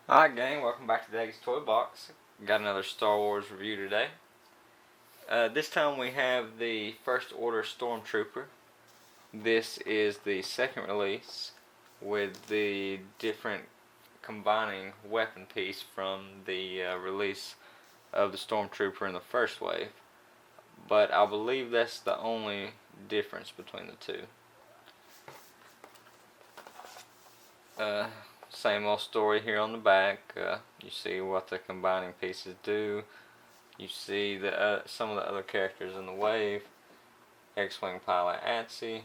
Alright gang, welcome back to Daggy's Toy Box. Got another Star Wars review today. This time we have the First Order Stormtrooper. This is the second release with the different combining weapon piece from the release of the Stormtrooper in the first wave. But I believe that's the only difference between the two. Same old story here on the back. You see what the combining pieces do. You see the some of the other characters in the wave. X-Wing pilot Atsi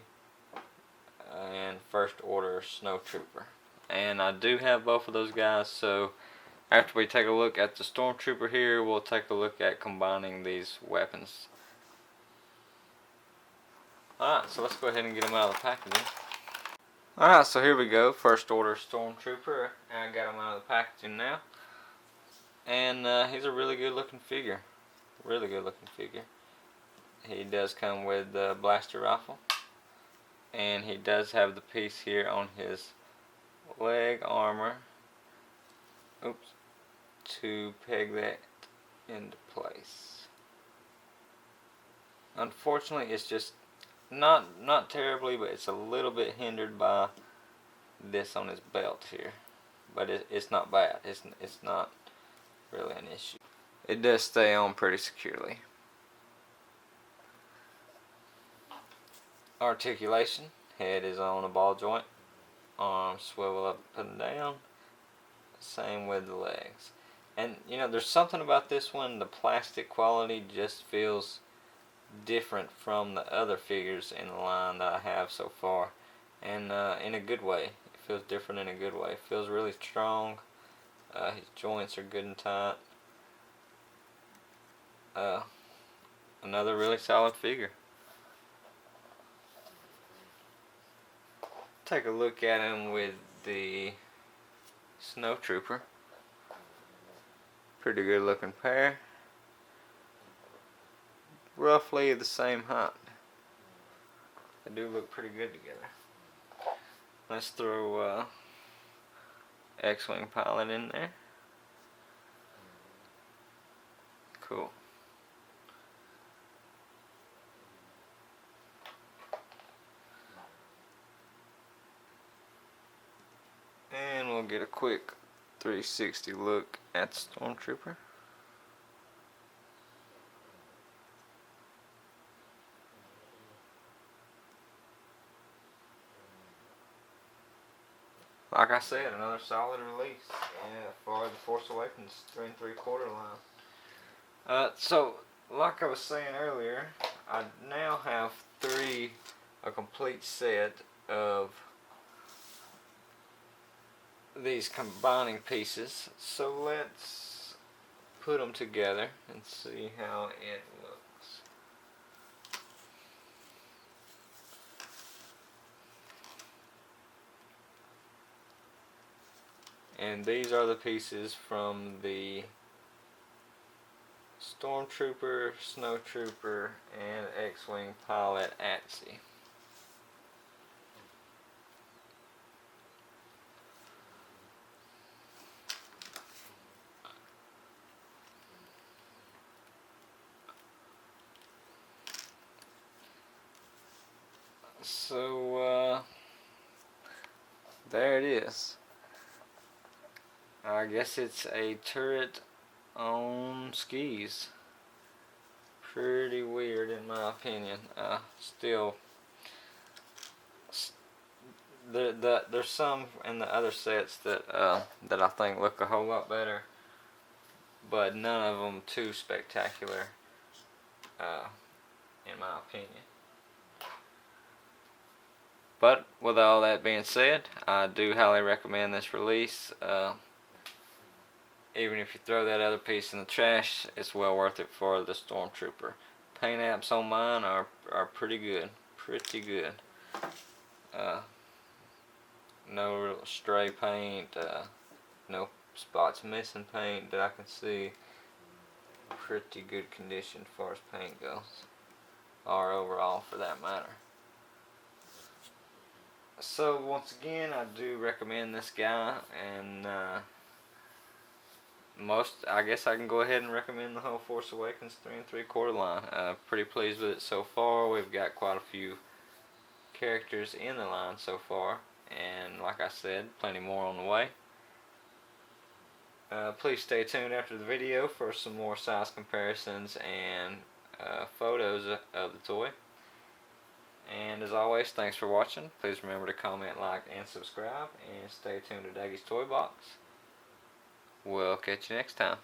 and First Order Snowtrooper. And I do have both of those guys, so after we take a look at the Stormtrooper here, we'll take a look at combining these weapons. Alright, so let's go ahead and get them out of the packaging. Alright, so here we go, First Order Stormtrooper, and I got him out of the packaging now. And he's a really good looking figure. Really good looking figure. He does come with the blaster rifle. And he does have the piece here on his leg armor. Oops. To peg that into place. Unfortunately, it's just not terribly, but it's a little bit hindered by this on his belt here, but it's not bad. It's not really an issue. It does stay on pretty securely. Articulation: head is on a ball joint, arms swivel up and down. Same with the legs. And you know, there's something about this one. The plastic quality just feels different from the other figures in the line that I have so far, and in a good way. It feels different in a good way. It feels really strong. His joints are good and tight. Another really solid figure. Take a look at him with the Snowtrooper. Pretty good looking pair. Roughly the same height. They do look pretty good together. Let's throw X-Wing pilot in there. Cool. And we'll get a quick 360 look at the Stormtrooper. Like I said, another solid release for the Force Awakens 3 3/4 line. So, like I was saying earlier, I now have a complete set of these combining pieces. So let's put them together and see how it looks. And these are the pieces from the Stormtrooper, Snowtrooper, and X-Wing pilot Atsi. So, there it is. I guess it's a turret on skis. Pretty weird in my opinion. Still, there's some in the other sets that I think look a whole lot better, but none of them too spectacular, in my opinion. But with all that being said, I do highly recommend this release. Even if you throw that other piece in the trash, it's well worth it for the Stormtrooper. Paint apps on mine are pretty good. Pretty good. No real stray paint, no spots missing paint that I can see. Pretty good condition as far as paint goes. Or overall for that matter. So once again, I do recommend this guy, and I guess I can go ahead and recommend the whole Force Awakens 3 3/4 line. Pretty pleased with it so far. We've got quite a few characters in the line so far, and like I said, plenty more on the way. Please stay tuned after the video for some more size comparisons and photos of the toy. And as always, thanks for watching. Please remember to comment, like, and subscribe, and stay tuned to Daggy's Toy Box. We'll catch you next time.